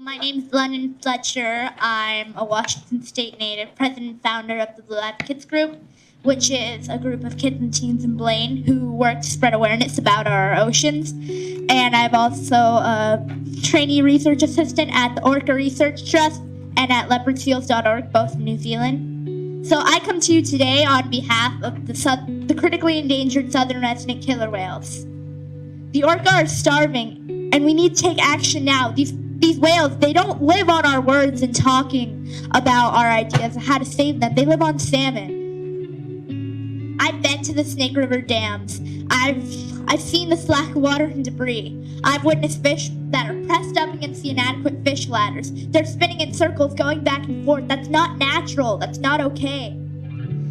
My name is London Fletcher. I'm a Washington State native, president and founder of the Blue Advocates Group, which is a group of kids and teens in Blaine who work to spread awareness about our oceans. And I'm also a trainee research assistant at the Orca Research Trust and at leopardseals.org, both in New Zealand. So I come to you today on behalf of the critically endangered southern resident killer whales. The orca are starving, and we need to take action now. These whales, they don't live on our words and talking about our ideas of how to save them. They live on salmon. I've been to the Snake River dams. I've seen the slack water and debris. I've witnessed fish that are pressed up against the inadequate fish ladders. They're spinning in circles, going back and forth. That's not natural. That's not okay.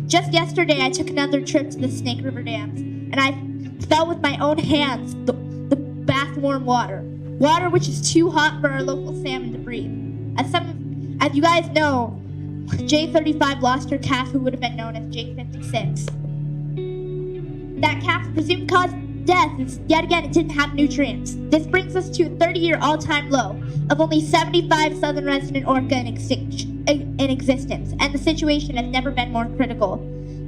Just yesterday, I took another trip to the Snake River dams, and I felt with my own hands the bath-warm water which is too hot for our local salmon to breathe. As you guys know, J35 lost her calf, who would have been known as J56. That calf's presumed cause of death is, yet again, it didn't have nutrients. This brings us to a 30-year all-time low of only 75 southern resident orca in existence, and the situation has never been more critical.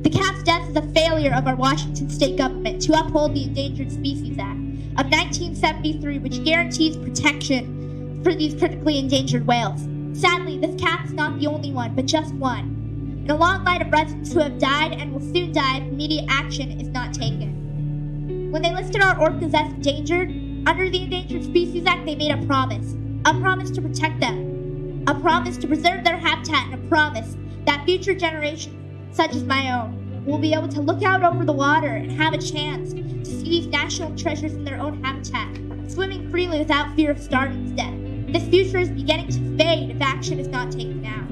The calf's death is a failure of our Washington state government to uphold the Endangered Species Act of 1973, which guarantees protection for these critically endangered whales. Sadly, this calf is not the only one, but just one. In a long line of residents who have died and will soon die if immediate action is not taken. When they listed our orcas as endangered, under the Endangered Species Act, they made a promise to protect them, a promise to preserve their habitat, and a promise that future generations, such as my own, will be able to look out over the water and have a chance to see these national treasures in their own habitat, swimming freely without fear of starving to death. This future is beginning to fade if action is not taken now.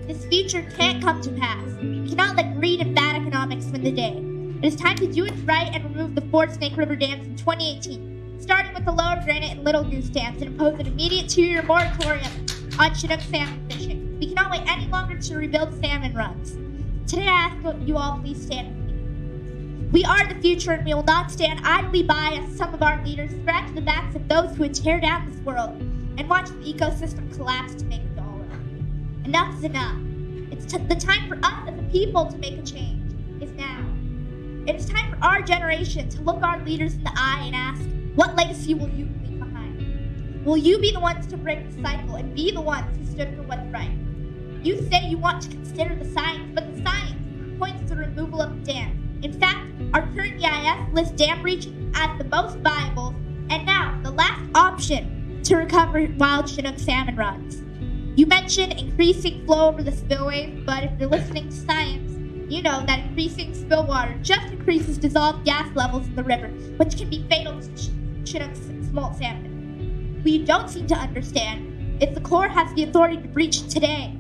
This future can't come to pass. We cannot let greed and bad economics win the day. It is time to do it right and remove the 4 Snake River dams in 2018, starting with the Lower Granite and Little Goose dams, and impose an immediate 2-year moratorium on Chinook salmon fishing. We cannot wait any longer to rebuild salmon runs. Today I ask you all, please stand with me. We are the future, and we will not stand idly by as some of our leaders scratch the backs of those who would tear down this world and watch the ecosystem collapse to make a dollar. Enough is enough. The time for us as a people to make a change is now. It is time for our generation to look our leaders in the eye and ask, what legacy will you leave behind? Will you be the ones to break the cycle and be the ones who stood for what's right? You say you want to consider the science, but the science points to the removal of the dam. In fact, our current EIS lists dam breaching as the most viable, and now the last option to recover wild Chinook salmon runs. You mentioned increasing flow over the spillways, but if you're listening to science, you know that increasing spill water just increases dissolved gas levels in the river, which can be fatal to Chinook smolt salmon. What you don't seem to understand is the Corps has the authority to breach today,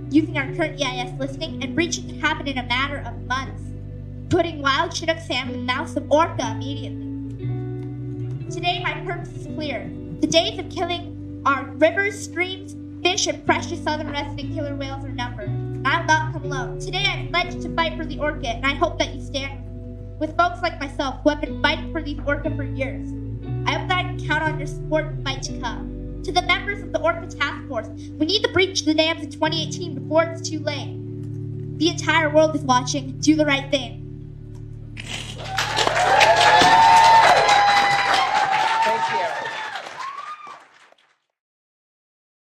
using our current EIS listing, and breaching can happen in a matter of months, putting wild Chinook salmon in the mouths of Orca immediately. Today, my purpose is clear. The days of killing our rivers, streams, fish, and precious southern resident killer whales are numbered. I will not come alone. Today, I pledge to fight for the orca, and I hope that you stand with folks like myself who have been fighting for these orca for years. I hope that I can count on your support in the fight to come. To the members of the Orca Task Force, we need to breach the dams in 2018 before it's too late. The entire world is watching. Do the right thing.